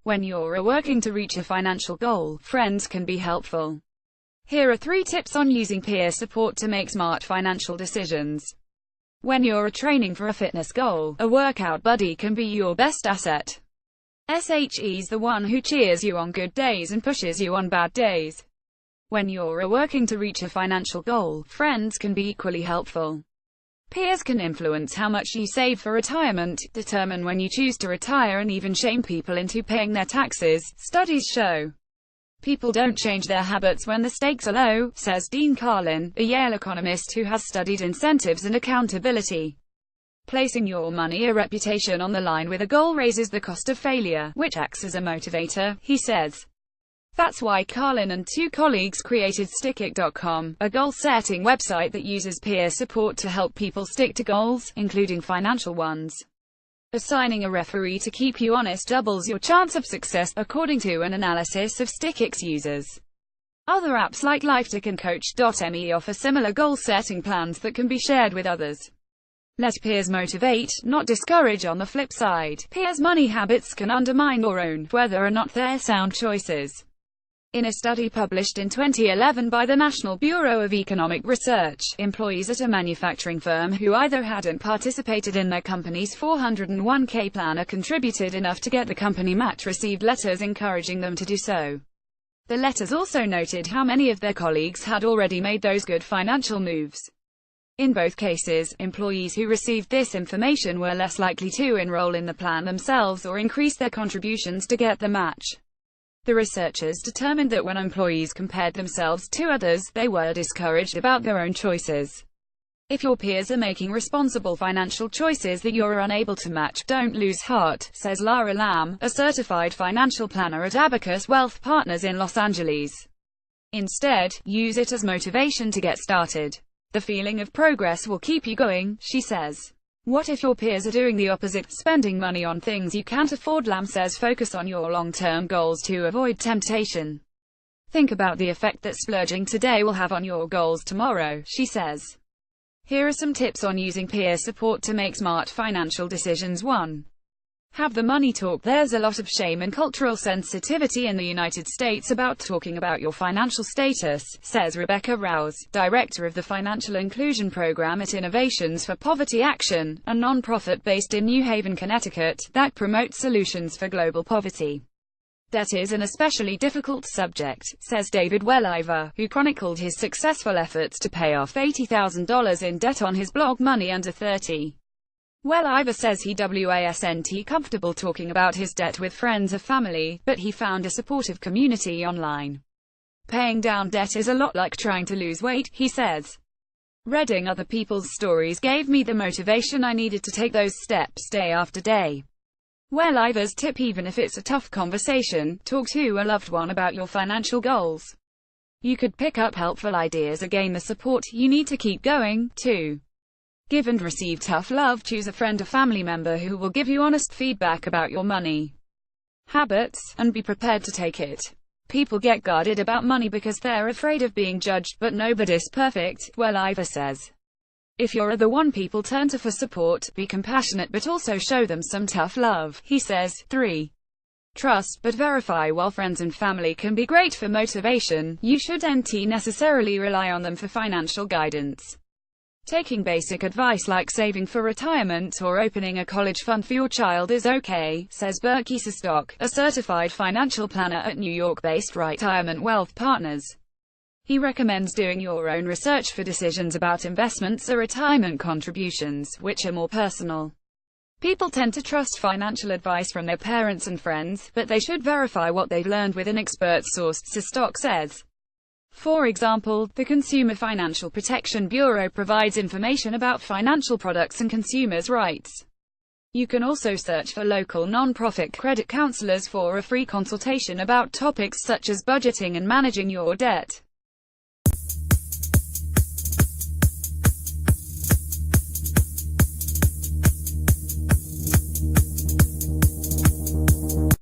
When you're working to reach a financial goal, friends can be helpful. Here are 3 tips on using peer support to make smart financial decisions. When you're training for a fitness goal, a workout buddy can be your best asset. SHE's the one who cheers you on good days and pushes you on bad days. When you're working to reach a financial goal, friends can be equally helpful. Peers can influence how much you save for retirement, determine when you choose to retire, and even shame people into paying their taxes. Studies show people don't change their habits when the stakes are low, says Dean Carlin, a Yale economist who has studied incentives and accountability. Placing your money or reputation on the line with a goal raises the cost of failure, which acts as a motivator, he says. That's why Carlin and 2 colleagues created StickIt.com, a goal-setting website that uses peer support to help people stick to goals, including financial ones. Assigning a referee to keep you honest doubles your chance of success, according to an analysis of StickIt's users. Other apps like LifeTech and Coach.me offer similar goal-setting plans that can be shared with others. Let peers motivate, not discourage. On the flip side, peers' money habits can undermine your own, whether or not they're sound choices. In a study published in 2011 by the National Bureau of Economic Research, employees at a manufacturing firm who either hadn't participated in their company's 401k plan or contributed enough to get the company match received letters encouraging them to do so. The letters also noted how many of their colleagues had already made those good financial moves. In both cases, employees who received this information were less likely to enroll in the plan themselves or increase their contributions to get the match. The researchers determined that when employees compared themselves to others, they were discouraged about their own choices. If your peers are making responsible financial choices that you're unable to match, don't lose heart, says Lara Lamb, a certified financial planner at Abacus Wealth Partners in Los Angeles. Instead, use it as motivation to get started. The feeling of progress will keep you going, she says. What if your peers are doing the opposite, spending money on things you can't afford? Lamb says focus on your long-term goals to avoid temptation. Think about the effect that splurging today will have on your goals tomorrow, she says. Here are some tips on using peer support to make smart financial decisions. 1. Have the money talk. There's a lot of shame and cultural sensitivity in the United States about talking about your financial status, says Rebecca Rouse, director of the Financial Inclusion Program at Innovations for Poverty Action, a nonprofit based in New Haven, Connecticut, that promotes solutions for global poverty. Debt is an especially difficult subject, says David Welliver, who chronicled his successful efforts to pay off $80,000 in debt on his blog Money Under 30. Welliver says he wasn't comfortable talking about his debt with friends or family, but he found a supportive community online. Paying down debt is a lot like trying to lose weight, he says. Reading other people's stories gave me the motivation I needed to take those steps day after day. Welliver's tip: even if it's a tough conversation, talk to a loved one about your financial goals. You could pick up helpful ideas or gain the support you need to keep going. 2. Give and receive tough love. Choose a friend or family member who will give you honest feedback about your money habits, and be prepared to take it. People get guarded about money because they're afraid of being judged, but nobody's perfect, Welliver says. If you're the one people turn to for support, be compassionate but also show them some tough love, he says. 3. Trust but verify. While friends and family can be great for motivation, you shouldn't necessarily rely on them for financial guidance. Taking basic advice like saving for retirement or opening a college fund for your child is okay, says Bert Kieserstock, a certified financial planner at New York-based Retirement Wealth Partners. He recommends doing your own research for decisions about investments or retirement contributions, which are more personal. People tend to trust financial advice from their parents and friends, but they should verify what they've learned with an expert source, Kieserstock says. For example, the Consumer Financial Protection Bureau provides information about financial products and consumers' rights. You can also search for local non-profit credit counselors for a free consultation about topics such as budgeting and managing your debt.